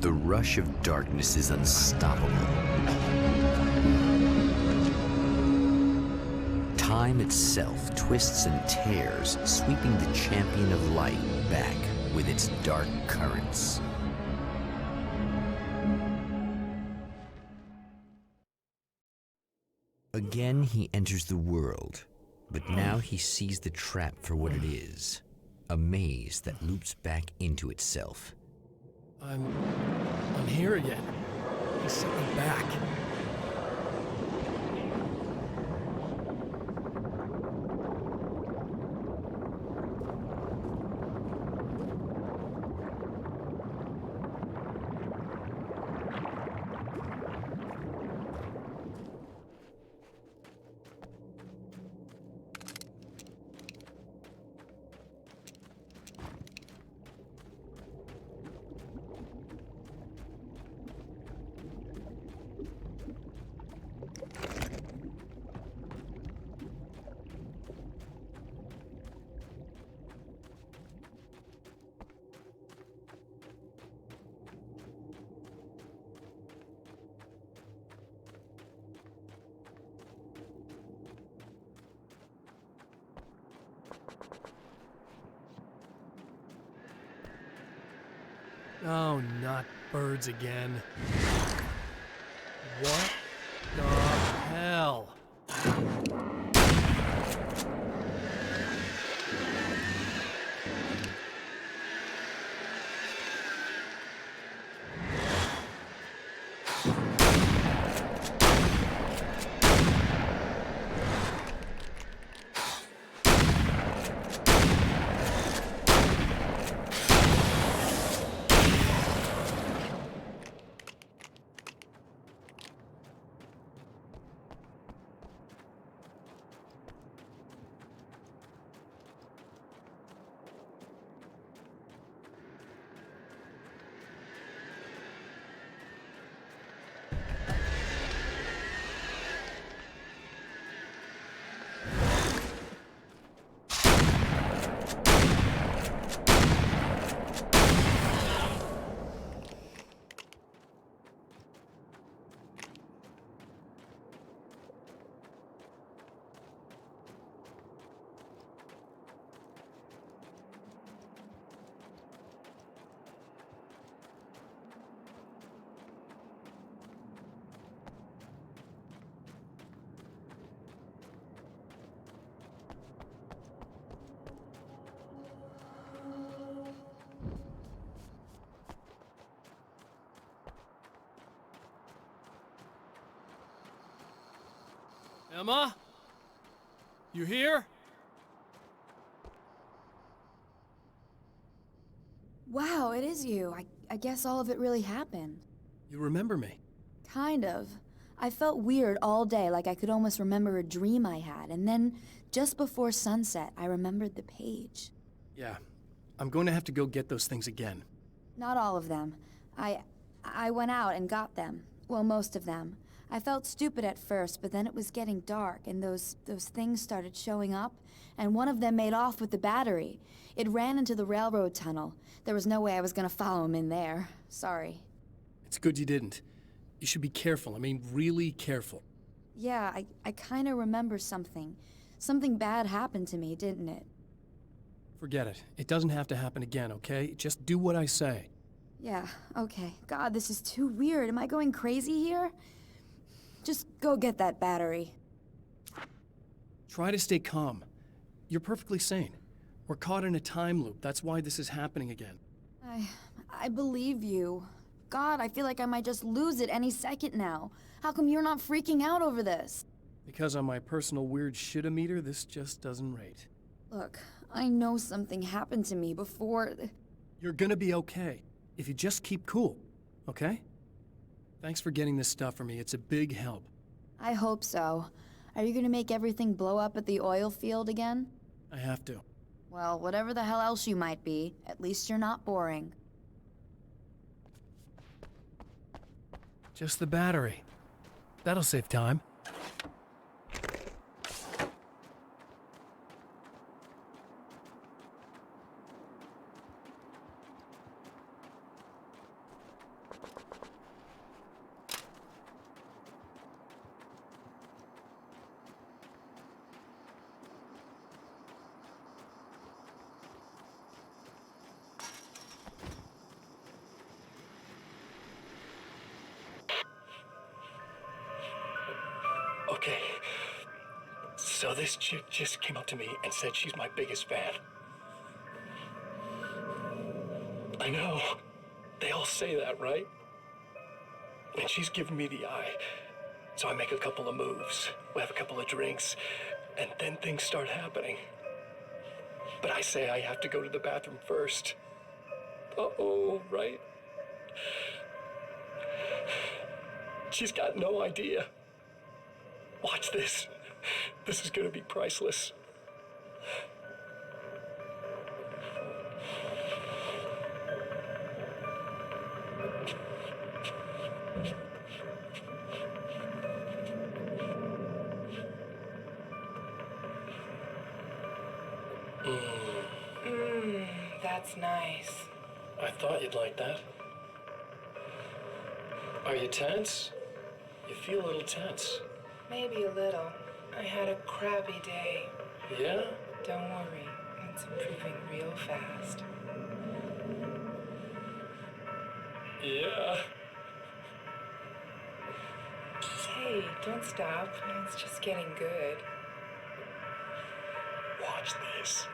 The rush of darkness is unstoppable. Time itself twists and tears, sweeping the champion of light back with its dark currents. Again, he enters the world, but now he sees the trap for what it is, a maze that loops back into itself. I'm here again. He sent me back. Oh, not birds again. What the hell? Emma? You here? Wow, it is you. I guess all of it really happened. You remember me? Kind of. I felt weird all day, like I could almost remember a dream I had, and then, just before sunset, I remembered the page. Yeah. I'm going to have to go get those things again. Not all of them. I went out and got them. Well, most of them. I felt stupid at first, but then it was getting dark, and those things started showing up, and one of them made off with the battery. It ran into the railroad tunnel. There was no way I was gonna follow him in there. Sorry. It's good you didn't. You should be careful. I mean, really careful. Yeah, I kinda remember something. Something bad happened to me, didn't it? Forget it. It doesn't have to happen again, okay? Just do what I say. Yeah, okay. God, this is too weird. Am I going crazy here? Just go get that battery. Try to stay calm. You're perfectly sane. We're caught in a time loop. That's why this is happening again. I believe you. God, I feel like I might just lose it any second now. How come you're not freaking out over this? Because on my personal weird shit-o-meter, this just doesn't rate. Look, I know something happened to me before... You're gonna be okay, if you just keep cool, okay? Thanks for getting this stuff for me. It's a big help. I hope so. Are you gonna make everything blow up at the oil field again? I have to. Well, whatever the hell else you might be, at least you're not boring. Just the battery. That'll save time. Okay. So this chick just came up to me and said she's my biggest fan. I know. They all say that, right? And she's giving me the eye. So I make a couple of moves. We have a couple of drinks. And then things start happening. But I say I have to go to the bathroom first. Uh-oh, right? She's got no idea. Watch this. This is gonna be priceless. That's nice. I thought you'd like that. Are you tense? You feel a little tense. Maybe a little. I had a crappy day. Yeah? Don't worry, it's improving real fast. Yeah. Hey, don't stop. It's just getting good. Watch this.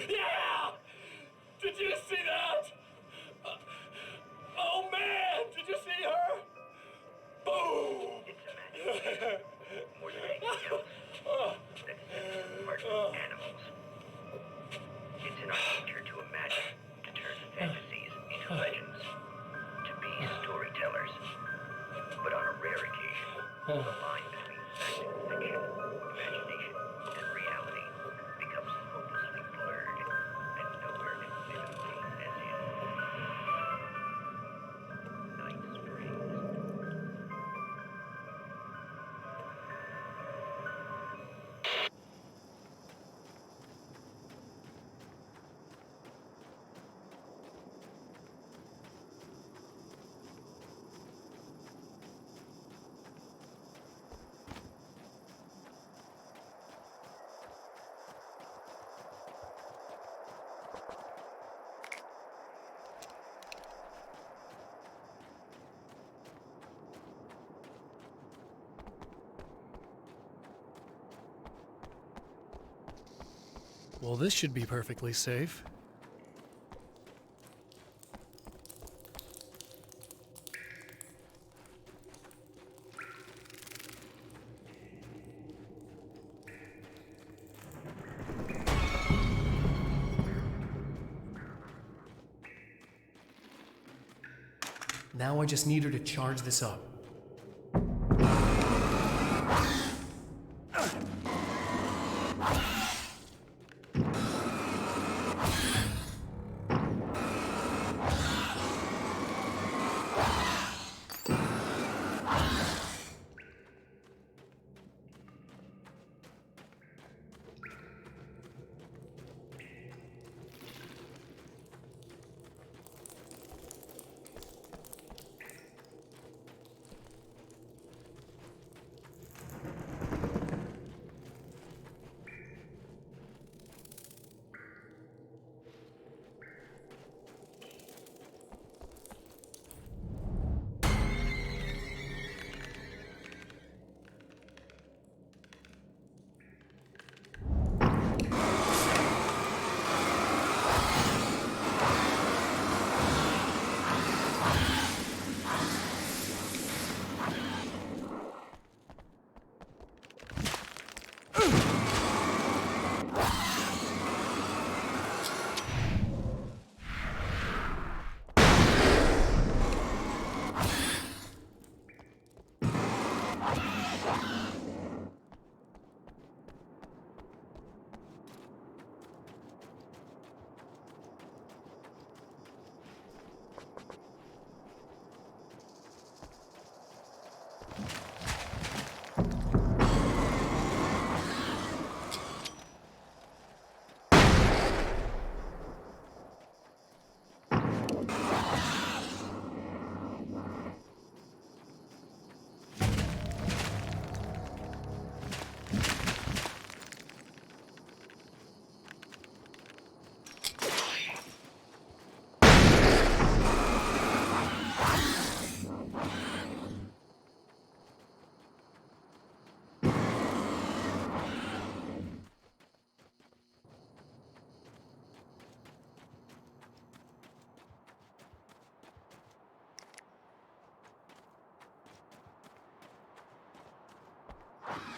Yeah! Did you see that? Oh man, did you see her? Boom! More than anything else, that sets us apart from animals. It's in our nature to imagine, to turn fantasies into legends, to be storytellers. But on a rare occasion, the line between fact and fiction, imagination and reality becomes hopelessly blurred, and nowhere can fit a face as in Night Springs. Well, this should be perfectly safe. Now I just need her to charge this up.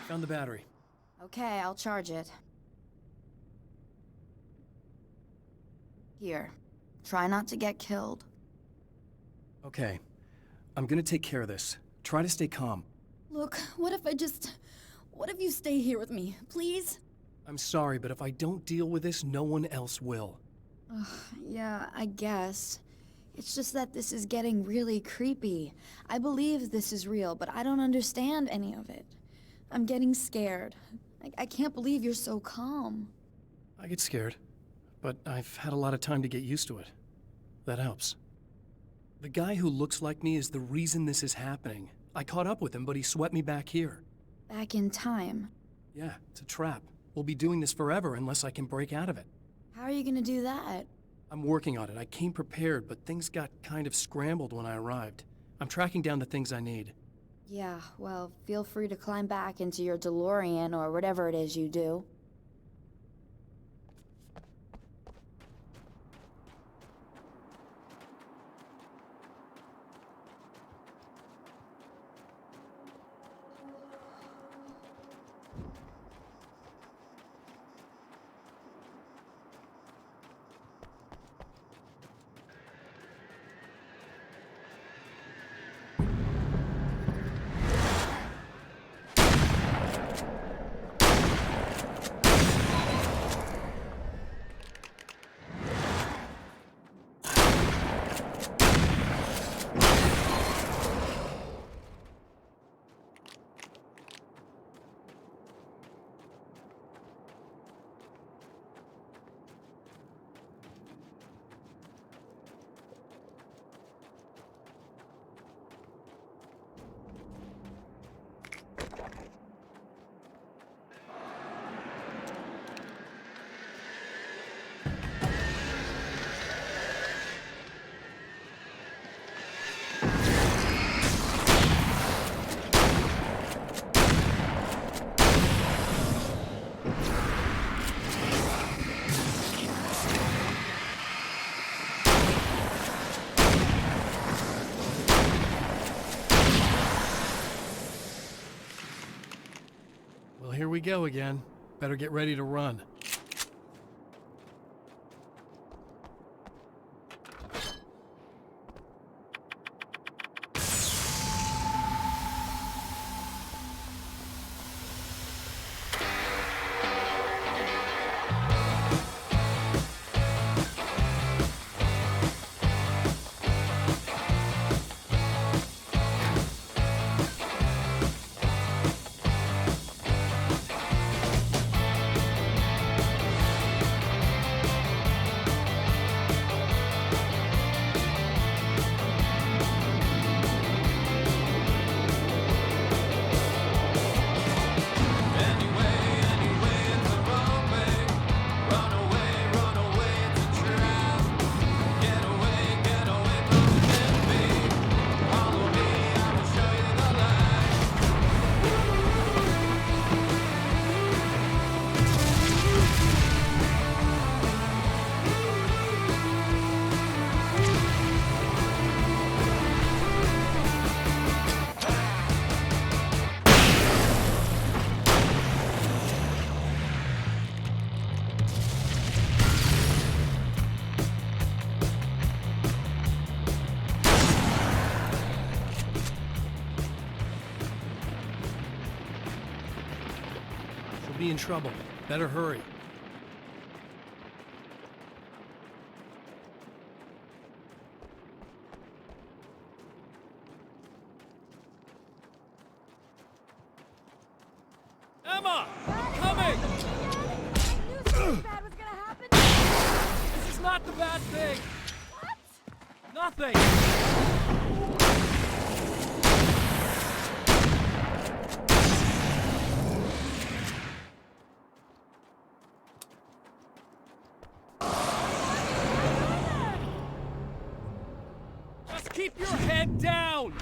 Found the battery. Okay, I'll charge it. Here. Try not to get killed. Okay. I'm gonna take care of this. Try to stay calm. Look, what if you stay here with me, please? I'm sorry, but if I don't deal with this, no one else will. Yeah, I guess. It's just that this is getting really creepy. I believe this is real, but I don't understand any of it. I'm getting scared. I can't believe you're so calm. I get scared, but I've had a lot of time to get used to it. That helps. The guy who looks like me is the reason this is happening. I caught up with him, but he swept me back here. Back in time. Yeah, it's a trap. We'll be doing this forever unless I can break out of it. How are you gonna do that? I'm working on it. I came prepared, but things got kind of scrambled when I arrived. I'm tracking down the things I need. Yeah, well, feel free to climb back into your DeLorean or whatever it is you do. Well, here we go again. Better get ready to run. She'll be in trouble. Better hurry. Emma! I'm coming! Bad was gonna happen? This is not the bad thing! What? Nothing! Just keep your head down!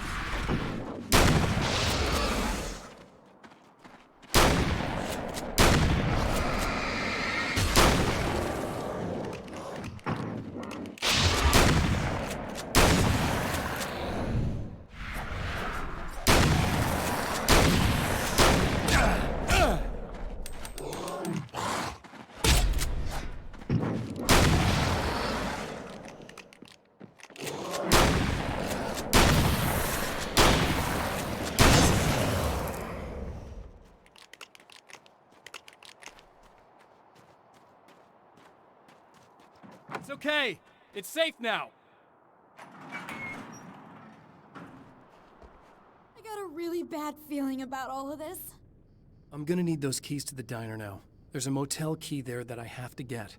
okay. It's safe now. I got a really bad feeling about all of this. I'm gonna need those keys to the diner now. There's a motel key there that I have to get.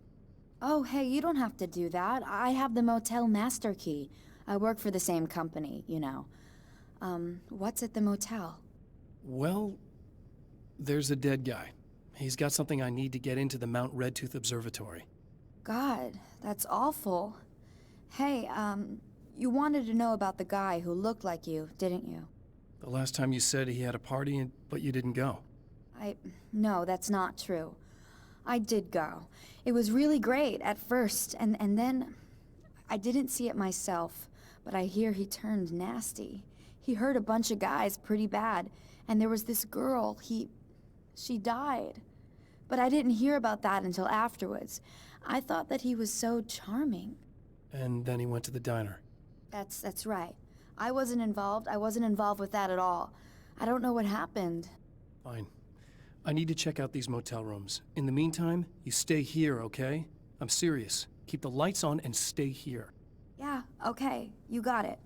Oh, hey, you don't have to do that. I have the motel master key. I work for the same company, you know. What's at the motel? Well, there's a dead guy. He's got something I need to get into the Mount Redtooth Observatory. God, that's awful. Hey, you wanted to know about the guy who looked like you, didn't you? The last time you said he had a party, but you didn't go. No, that's not true. I did go. It was really great at first, and then I didn't see it myself, but I hear he turned nasty. He hurt a bunch of guys pretty bad, and there was this girl, she died. But I didn't hear about that until afterwards. I thought that he was so charming. And then he went to the diner. That's right. I wasn't involved. I wasn't involved with that at all. I don't know what happened. Fine. I need to check out these motel rooms. In the meantime, you stay here, okay? I'm serious. Keep the lights on and stay here. Yeah, okay. You got it.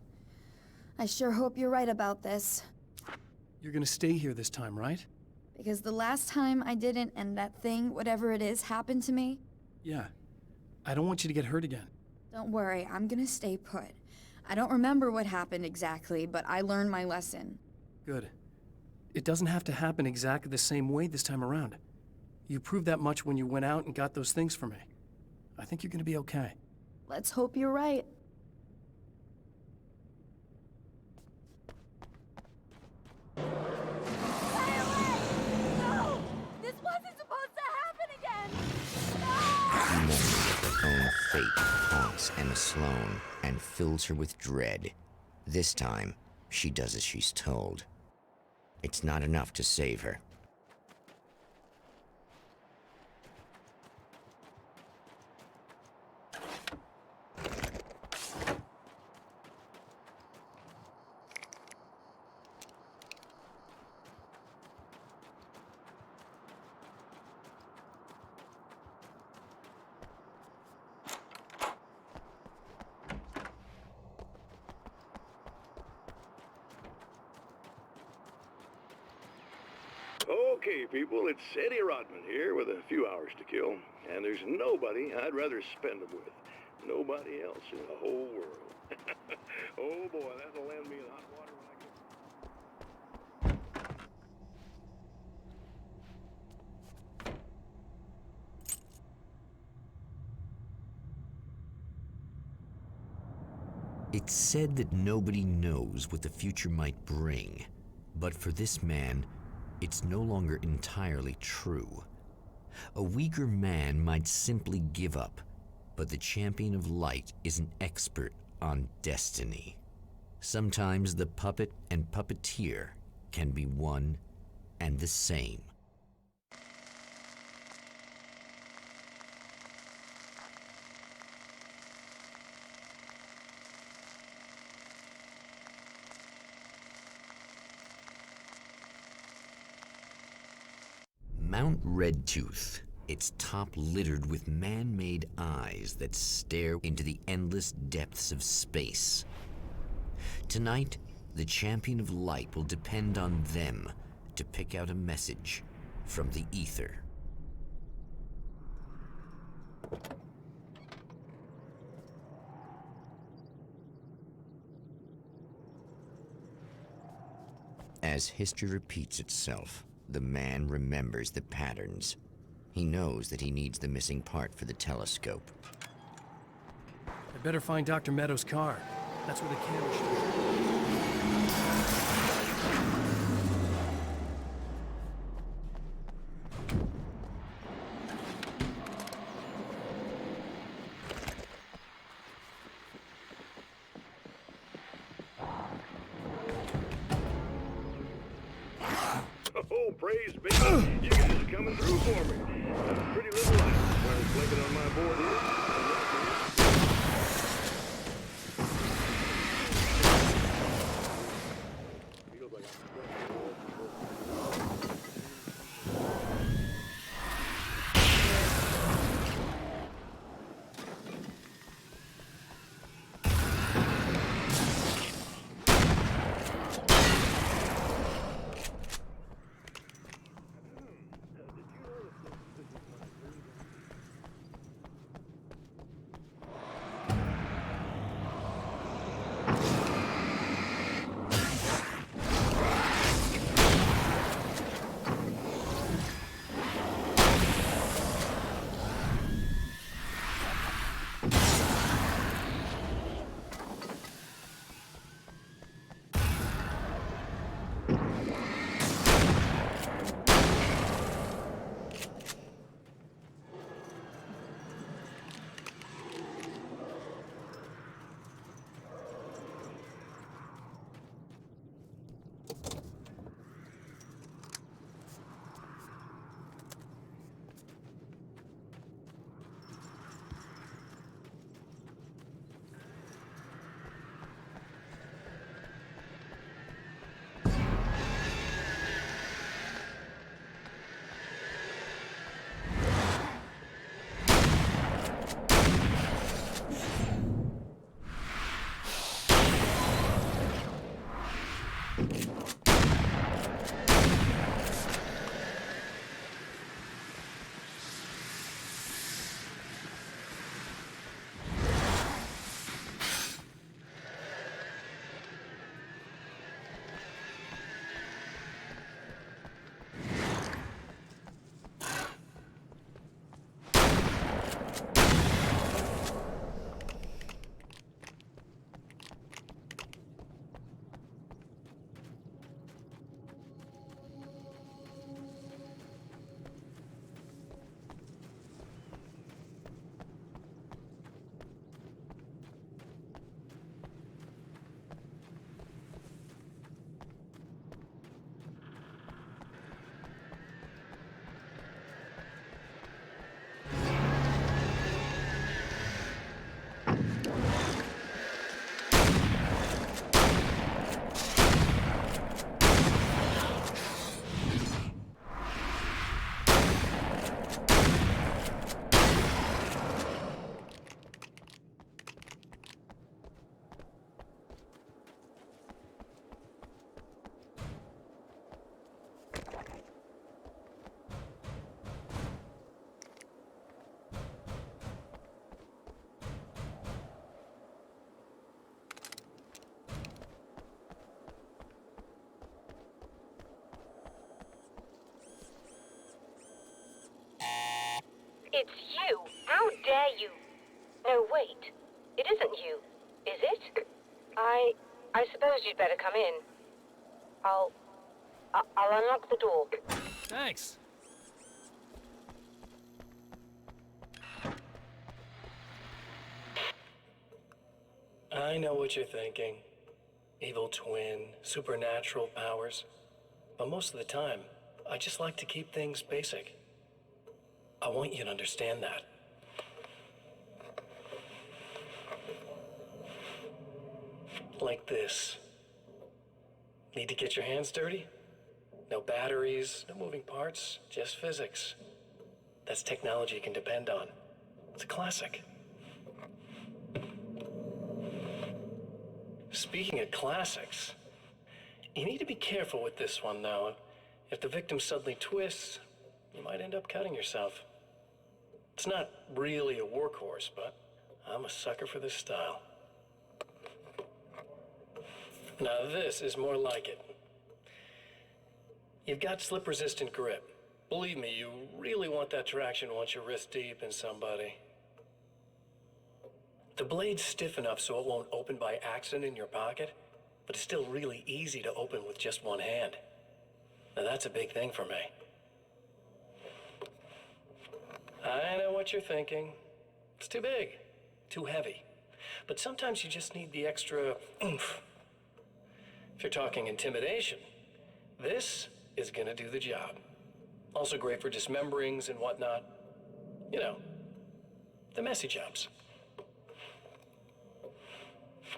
I sure hope you're right about this. You're gonna stay here this time, right? Because the last time I didn't, and that thing, whatever it is, happened to me. Yeah. I don't want you to get hurt again. Don't worry, I'm gonna stay put. I don't remember what happened exactly, but I learned my lesson. Good. It doesn't have to happen exactly the same way this time around. You proved that much when you went out and got those things for me. I think you're gonna be okay. Let's hope you're right. No! This wasn't supposed to happen again! Memory of her own fate haunts Emma Sloan and fills her with dread. This time, she does as she's told. It's not enough to save her. Okay, people, it's Eddie Rodman here with a few hours to kill, and there's nobody I'd rather spend them with. Nobody else in the whole world. Oh boy, that'll land me in hot water when I get... It's said that nobody knows what the future might bring, but for this man, it's no longer entirely true. A weaker man might simply give up, but the champion of light is an expert on destiny. Sometimes the puppet and puppeteer can be one and the same. Mount Redtooth, its top littered with man-made eyes that stare into the endless depths of space. Tonight, the champion of light will depend on them to pick out a message from the ether. As history repeats itself, the man remembers the patterns. He knows that he needs the missing part for the telescope. I better find Dr. Meadows' car. That's where the camera should be. Oh, praise be. You guys are coming through for me. Pretty little light when it's blinking on my board here. Feels like It's you! How dare you! No, wait. It isn't you, is it? I suppose you'd better come in. I'll unlock the door. Thanks. I know what you're thinking. Evil twin, supernatural powers. But most of the time, I just like to keep things basic. I want you to understand that. Like this. Need to get your hands dirty? No batteries, no moving parts, just physics. That's technology you can depend on. It's a classic. Speaking of classics, you need to be careful with this one, though. If the victim suddenly twists, you might end up cutting yourself. It's not really a workhorse, but I'm a sucker for this style. Now this is more like it. You've got slip-resistant grip. Believe me, you really want that traction once you're wrist deep in somebody. The blade's stiff enough so it won't open by accident in your pocket, but it's still really easy to open with just one hand. Now that's a big thing for me. I know what you're thinking. It's too big, too heavy. But sometimes you just need the extra oomph. If you're talking intimidation, this is gonna do the job. Also great for dismemberings and whatnot. You know, the messy jobs.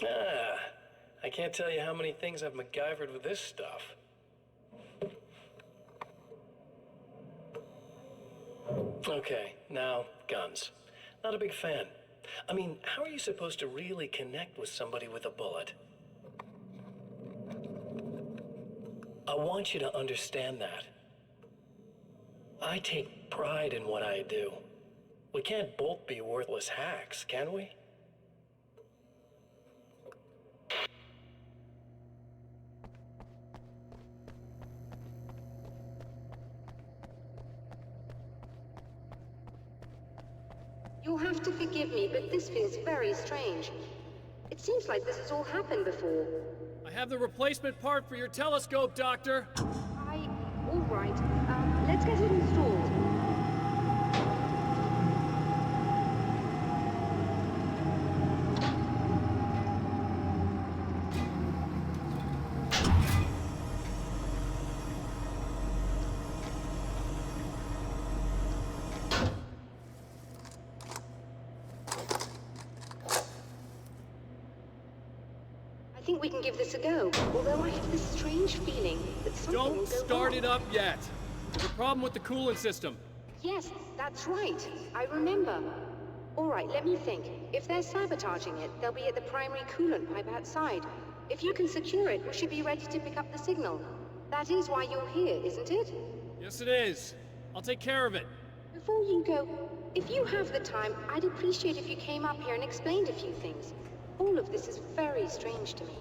I can't tell you how many things I've MacGyvered with this stuff. Okay, now, guns. Not a big fan. I mean, how are you supposed to really connect with somebody with a bullet? I want you to understand that. I take pride in what I do. We can't both be worthless hacks, can we? You'll have to forgive me, but this feels very strange. It seems like this has all happened before. I have the replacement part for your telescope, Doctor. All right. Let's get it installed. I think we can give this a go, although I have this strange feeling that something will go Don't start wrong. it up yet. There's a problem with the coolant system. Yes, that's right. I remember. All right, let me think. If they're sabotaging it, they'll be at the primary coolant pipe outside. If you can secure it, we should be ready to pick up the signal. That is why you're here, isn't it? Yes, it is. I'll take care of it. Before you go, if you have the time, I'd appreciate if you came up here and explained a few things. All of this is very strange to me.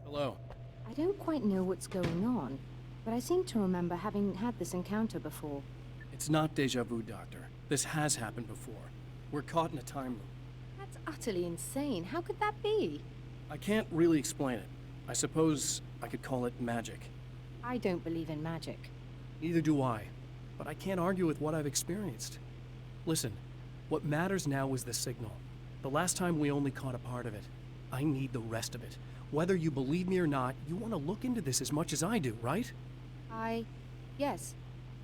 Hello. I don't quite know what's going on, but I seem to remember having had this encounter before. It's not deja vu, Doctor. This has happened before. We're caught in a time loop. That's utterly insane. How could that be? I can't really explain it. I suppose I could call it magic. I don't believe in magic. Neither do I, but I can't argue with what I've experienced. Listen, what matters now is the signal. The last time we only caught a part of it. I need the rest of it. Whether you believe me or not, you want to look into this as much as I do, right? Yes.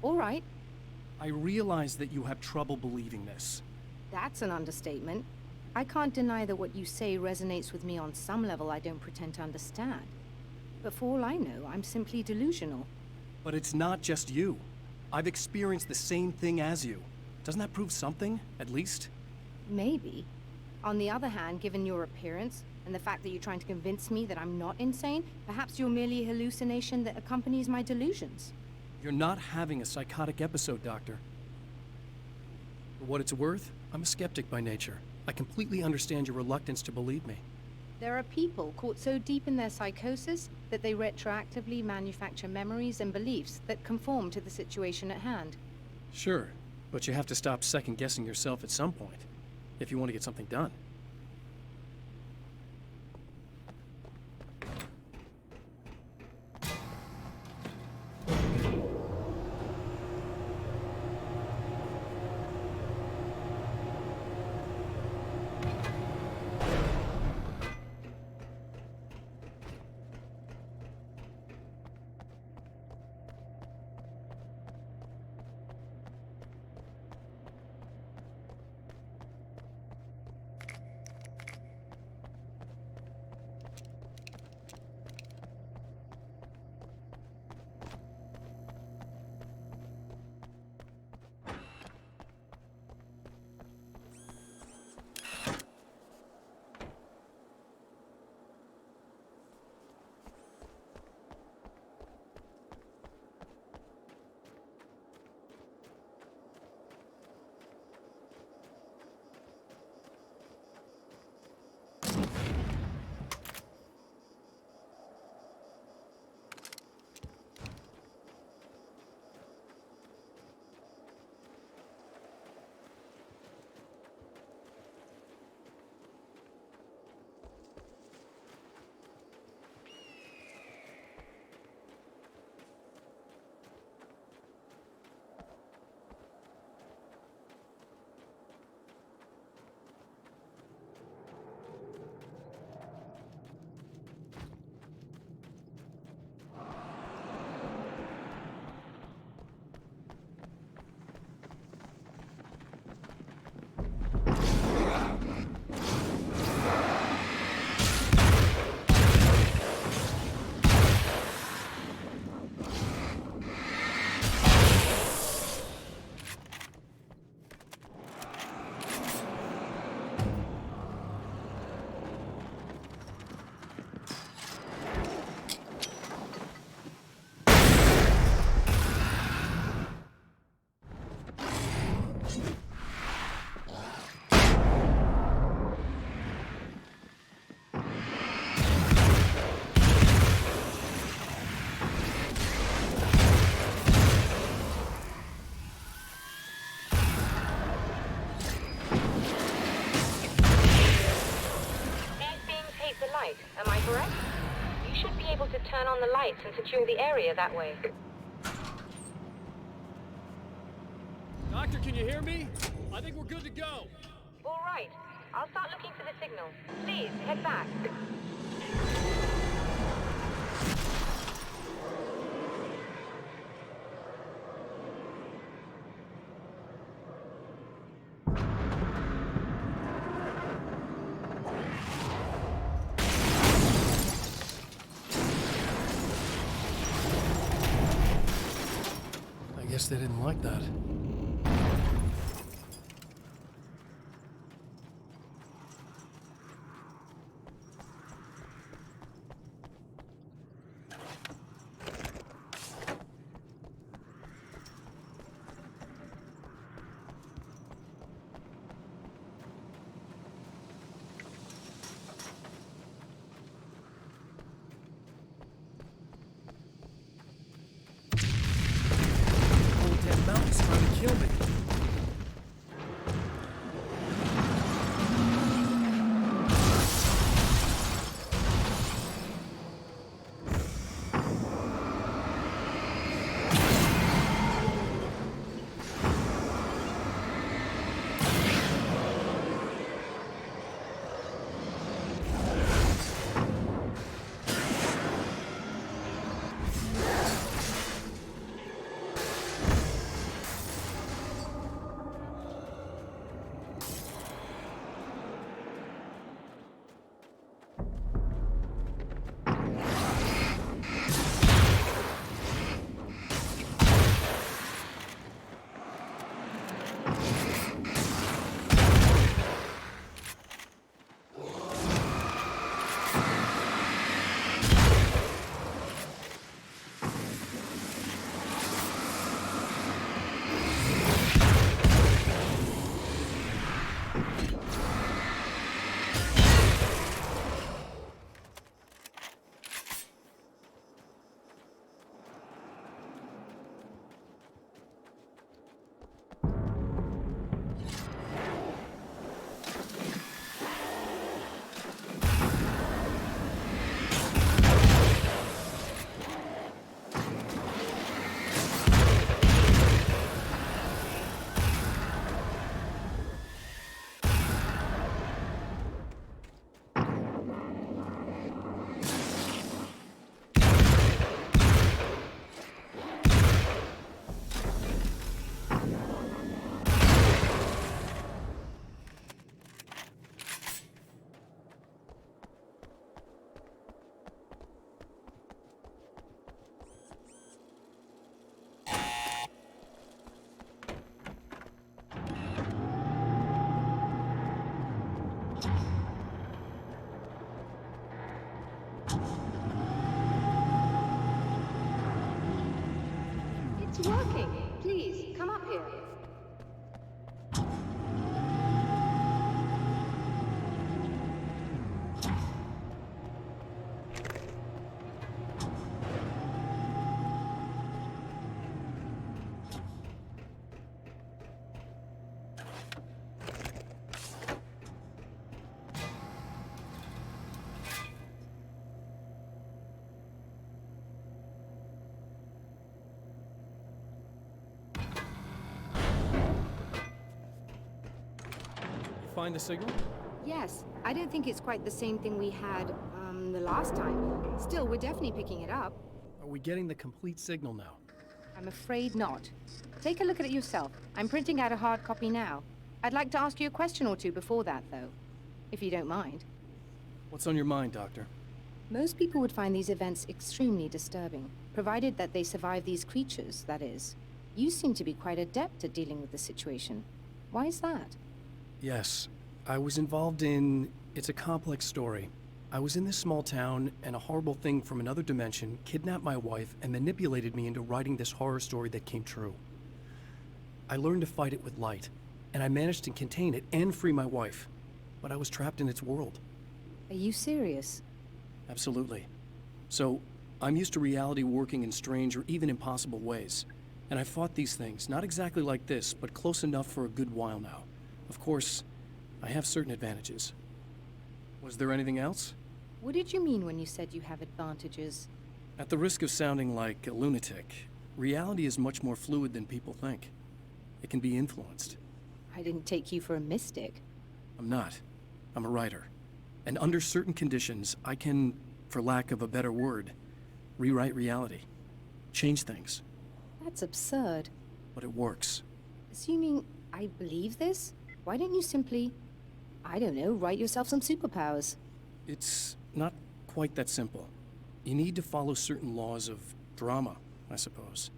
All right. I realize that you have trouble believing this. That's an understatement. I can't deny that what you say resonates with me on some level I don't pretend to understand. But for all I know, I'm simply delusional. But it's not just you. I've experienced the same thing as you. Doesn't that prove something, at least? Maybe. On the other hand, given your appearance, and the fact that you're trying to convince me that I'm not insane, perhaps you're merely a hallucination that accompanies my delusions. You're not having a psychotic episode, Doctor. For what it's worth, I'm a skeptic by nature. I completely understand your reluctance to believe me. There are people caught so deep in their psychosis that they retroactively manufacture memories and beliefs that conform to the situation at hand. Sure, but you have to stop second-guessing yourself at some point, if you want to get something done. right, am I correct? You should be able to turn on the lights and secure the area that way. Doctor, can you hear me? I think we're good to go. All right, I'll start looking for the signal. Please, head back. I guess they didn't like that. Whole damn mountain's trying to kill me. It's working. Please, come up here. Find the signal? Yes, I don't think it's quite the same thing we had, the last time. Still, we're definitely picking it up. Are we getting the complete signal now? I'm afraid not. Take a look at it yourself. I'm printing out a hard copy now. I'd like to ask you a question or two before that, though, if you don't mind. What's on your mind, Doctor? Most people would find these events extremely disturbing, provided that they survive these creatures, that is. You seem to be quite adept at dealing with the situation. Why is that? Yes, I was involved in... It's a complex story. I was in this small town, and a horrible thing from another dimension kidnapped my wife and manipulated me into writing this horror story that came true. I learned to fight it with light, and I managed to contain it and free my wife. But I was trapped in its world. Are you serious? Absolutely. So, I'm used to reality working in strange or even impossible ways. And I've fought these things, not exactly like this, but close enough for a good while now. Of course, I have certain advantages. Was there anything else? What did you mean when you said you have advantages? At the risk of sounding like a lunatic, reality is much more fluid than people think. It can be influenced. I didn't take you for a mystic. I'm not. I'm a writer. And under certain conditions, I can, for lack of a better word, rewrite reality. Change things. That's absurd. But it works. Assuming I believe this, why don't you simply, I don't know, write yourself some superpowers? It's not quite that simple. You need to follow certain laws of drama, I suppose.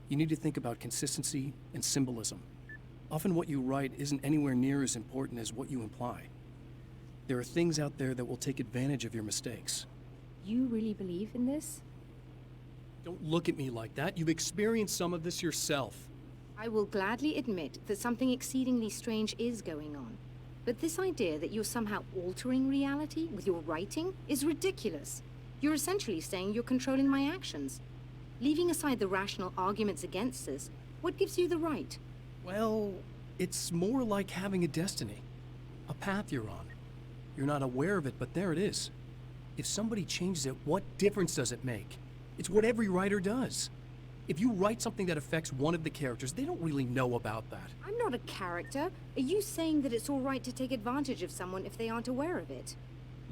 You need to think about consistency and symbolism. Often what you write isn't anywhere near as important as what you imply. There are things out there that will take advantage of your mistakes. You really believe in this? Don't look at me like that. You've experienced some of this yourself. I will gladly admit that something exceedingly strange is going on. But this idea that you're somehow altering reality with your writing is ridiculous. You're essentially saying you're controlling my actions. Leaving aside the rational arguments against this, what gives you the right? Well, it's more like having a destiny. A path you're on. You're not aware of it, but there it is. If somebody changes it, what difference does it make? It's what every writer does. If you write something that affects one of the characters, they don't really know about that. I'm not a character. Are you saying that it's all right to take advantage of someone if they aren't aware of it?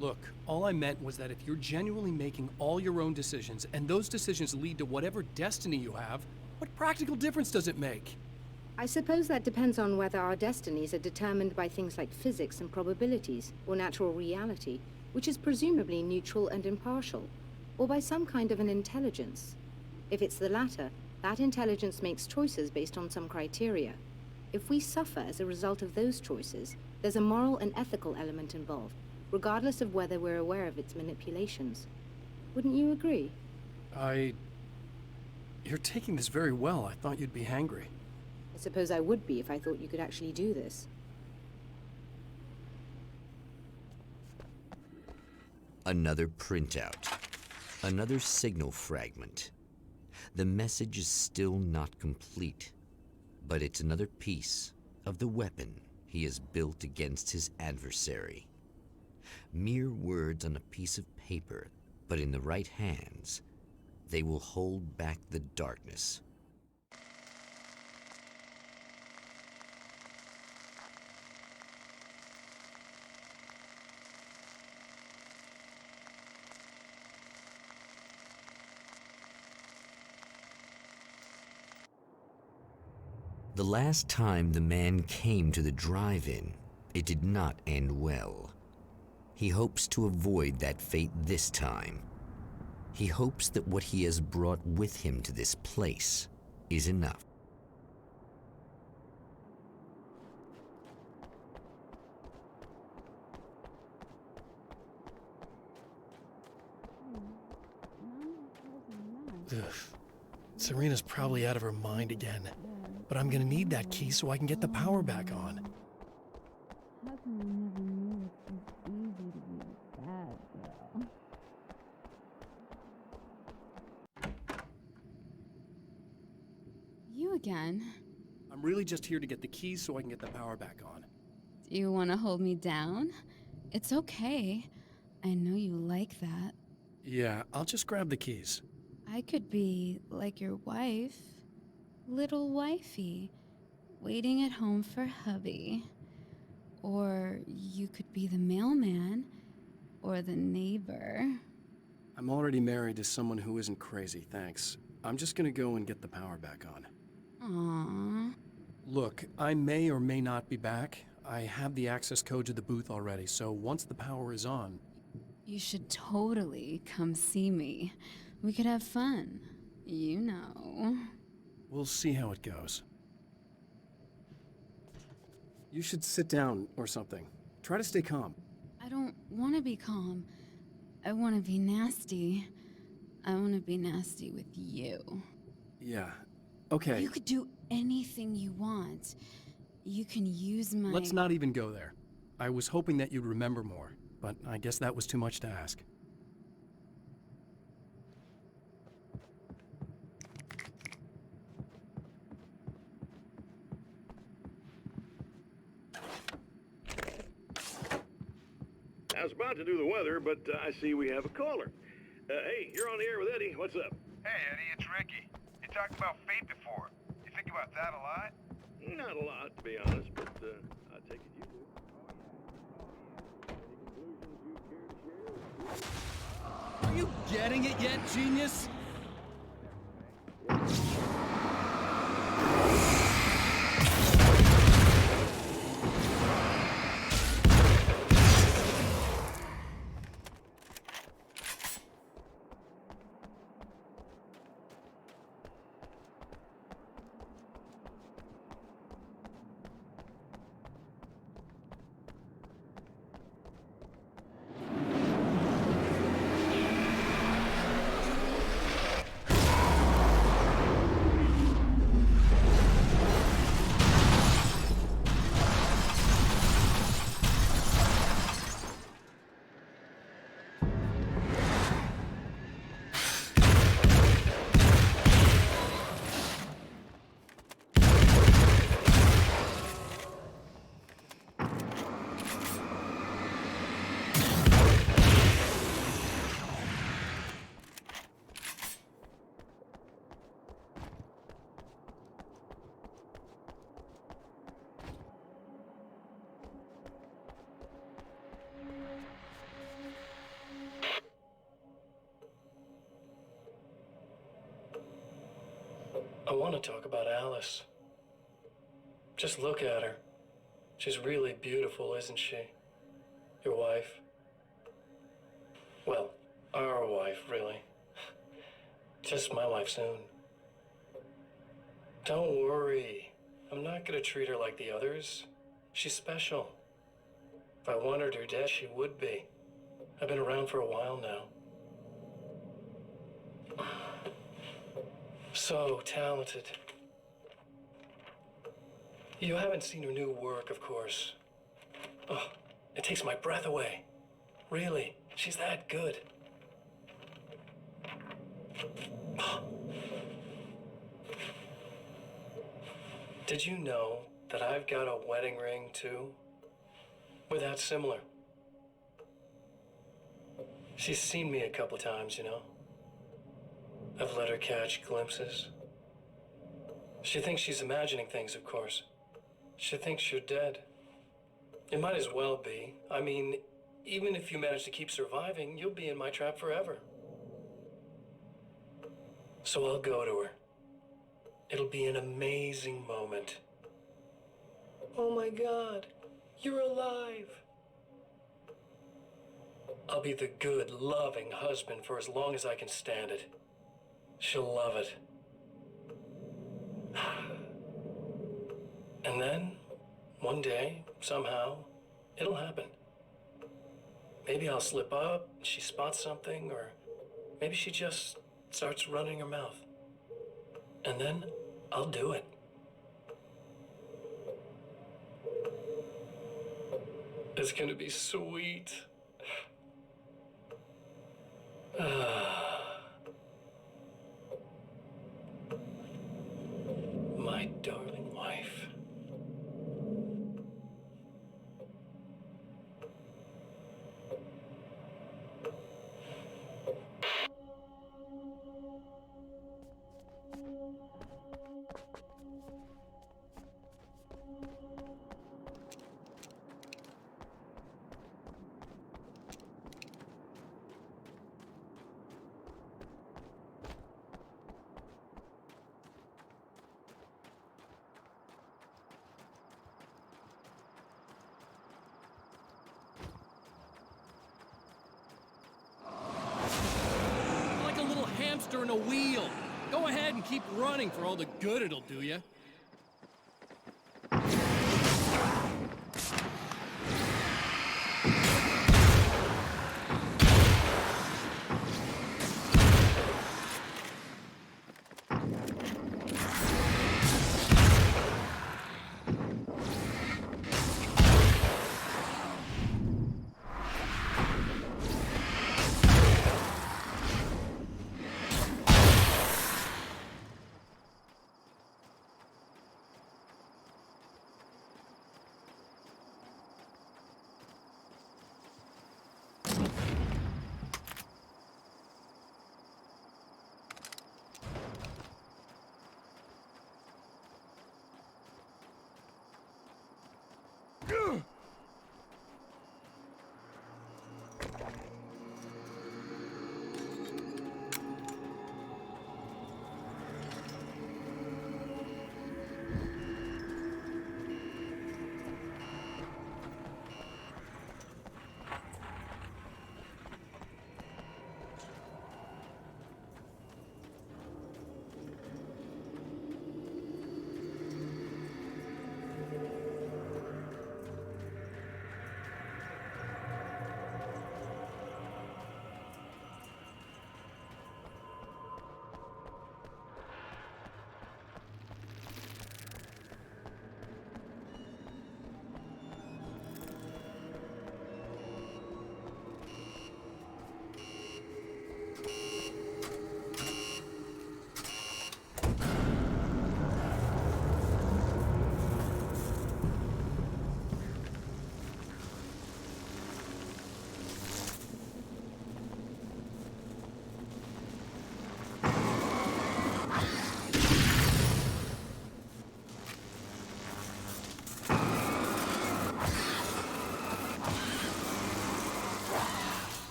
Look, all I meant was that if you're genuinely making all your own decisions, and those decisions lead to whatever destiny you have, what practical difference does it make? I suppose that depends on whether our destinies are determined by things like physics and probabilities, or natural reality, which is presumably neutral and impartial, or by some kind of an intelligence. If it's the latter, that intelligence makes choices based on some criteria. If we suffer as a result of those choices, there's a moral and ethical element involved, regardless of whether we're aware of its manipulations. Wouldn't you agree? You're taking this very well. I thought you'd be hangry. I suppose I would be if I thought you could actually do this. Another printout. Another signal fragment. The message is still not complete, but it's another piece of the weapon he has built against his adversary. Mere words on a piece of paper, but in the right hands, they will hold back the darkness. The last time the man came to the drive-in, it did not end well. He hopes to avoid that fate this time. He hopes that what he has brought with him to this place is enough. Ugh. Serena's probably out of her mind again. But I'm gonna need that key so I can get the power back on. How come we never knew it was easy to be a bad girl? You again? I'm really just here to get the keys so I can get the power back on. Do you want to hold me down? It's okay. I know you like that. Yeah, I'll just grab the keys. I could be like your wife. Little wifey, waiting at home for hubby. Or you could be the mailman, or the neighbor. I'm already married to someone who isn't crazy, thanks. I'm just gonna go and get the power back on. Aww. Look, I may or may not be back. I have the access code to the booth already, so once the power is on... You should totally come see me. We could have fun. You know. We'll see how it goes. You should sit down or something. Try to stay calm. I don't want to be calm. I want to be nasty. I want to be nasty with you. Yeah, okay. You could do anything you want. You can use my... Let's not even go there. I was hoping that you'd remember more, but I guess that was too much to ask. I was about to do the weather, but I see we have a caller. Hey, you're on the air with Eddie. What's up? Hey, Eddie, it's Ricky. You talked about fate before. You think about that a lot? Not a lot, to be honest, but I take it you do. Are you getting it yet, genius? I want to talk about Alice. Just look at her. She's really beautiful, isn't she? Your wife. Well, our wife, really. Just my wife soon. Don't worry. I'm not gonna treat her like the others. She's special. If I wanted her dead, she would be. I've been around for a while now. So talented. You haven't seen her new work, of course. Oh, it takes my breath away. Really, she's that good. Did you know that I've got a wedding ring, too? We're that similar. She's seen me a couple times, you know. I've let her catch glimpses. She thinks she's imagining things, of course. She thinks you're dead. It might as well be. I mean, even if you manage to keep surviving, you'll be in my trap forever. So I'll go to her. It'll be an amazing moment. Oh my God, you're alive. I'll be the good, loving husband for as long as I can stand it. She'll love it. And then, one day, somehow, it'll happen. Maybe I'll slip up, she spots something, or maybe she just starts running her mouth. And then, I'll do it. It's gonna be sweet. My darling wife. Like a little hamster in a wheel. Go ahead and keep running for all the good it'll do you.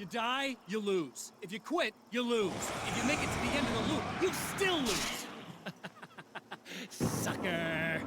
you die, you lose. If you quit, you lose. If you make it to the end of the loop, you still lose. Sucker.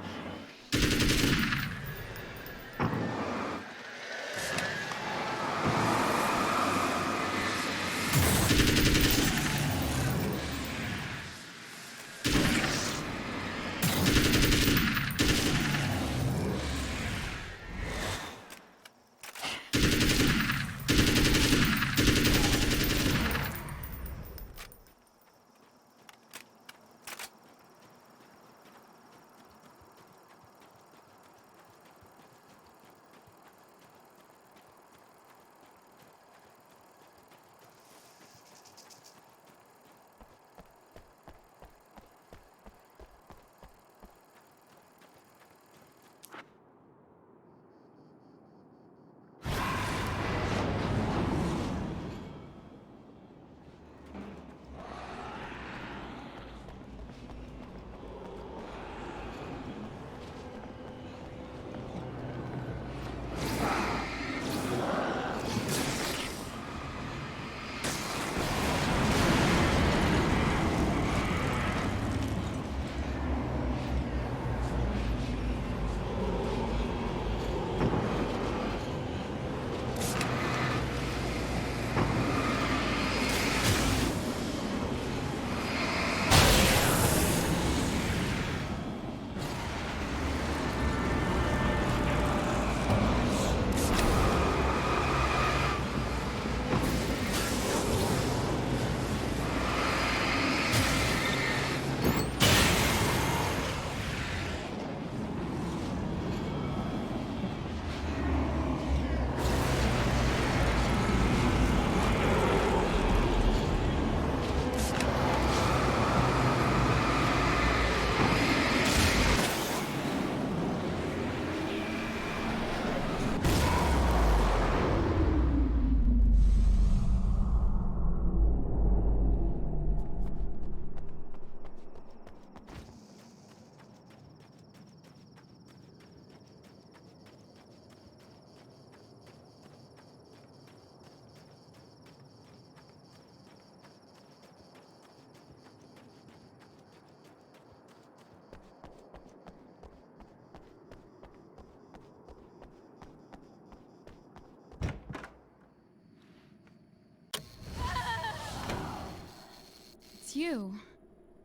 It's you.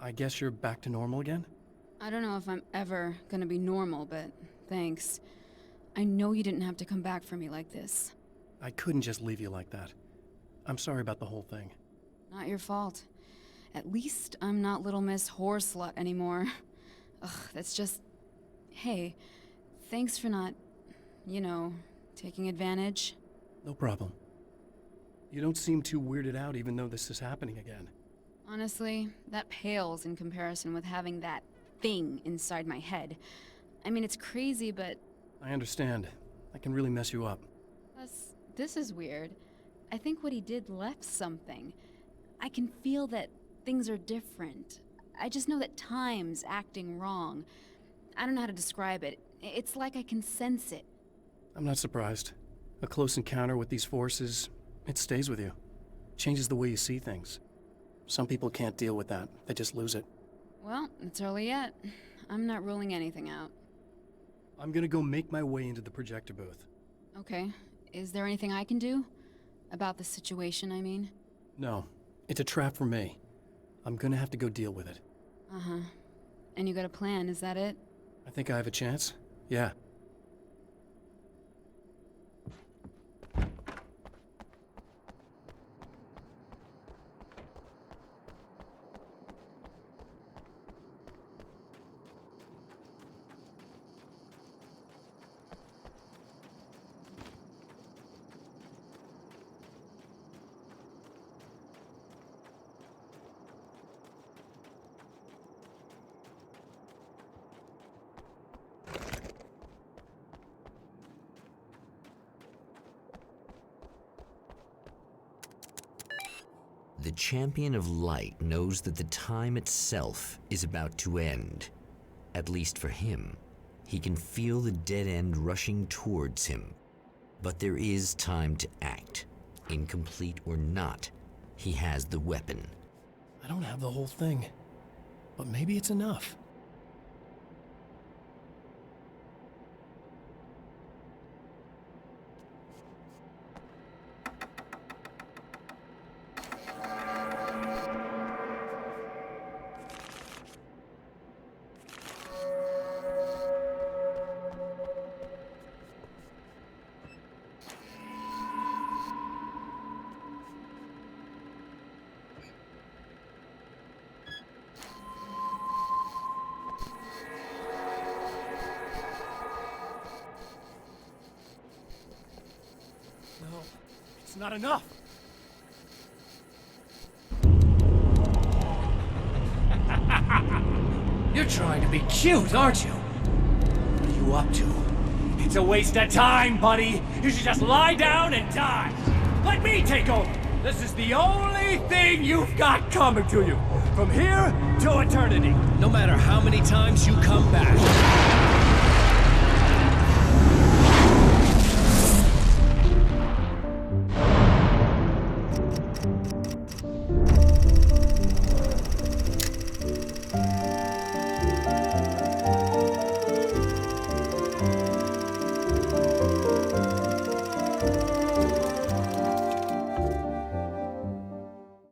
I guess you're back to normal again? I don't know if I'm ever gonna be normal, but thanks. I know you didn't have to come back for me like this. I couldn't just leave you like that. I'm sorry about the whole thing. Not your fault. At least I'm not Little Miss Whore Slut anymore. Ugh, that's just... Hey, thanks for not, taking advantage. No problem. You don't seem too weirded out even though this is happening again. Honestly, that pales in comparison with having that thing inside my head. I mean, it's crazy, but... I understand. I can really mess you up. Plus, this is weird. I think what he did left something. I can feel that things are different. I just know that time's acting wrong. I don't know how to describe it. It's like I can sense it. I'm not surprised. A close encounter with these forces, it stays with you. Changes the way you see things. Some people can't deal with that. They just lose it. Well, it's early yet. I'm not ruling anything out. I'm gonna go make my way into the projector booth. Okay. Is there anything I can do? About the situation, I mean? No. It's a trap for me. I'm gonna have to go deal with it. Uh-huh. And you got a plan, is that it? I think I have a chance. Yeah. The champion of light knows that the time itself is about to end. At least for him. He can feel the dead end rushing towards him. But there is time to act. incomplete or not, he has the weapon. I don't have the whole thing, but maybe it's enough. No, it's not enough. You're trying to be cute, aren't you? What are you up to? It's a waste of time, buddy. You should just lie down and die. Let me take over. This is the only thing you've got coming to you. From here to eternity. No matter how many times you come back.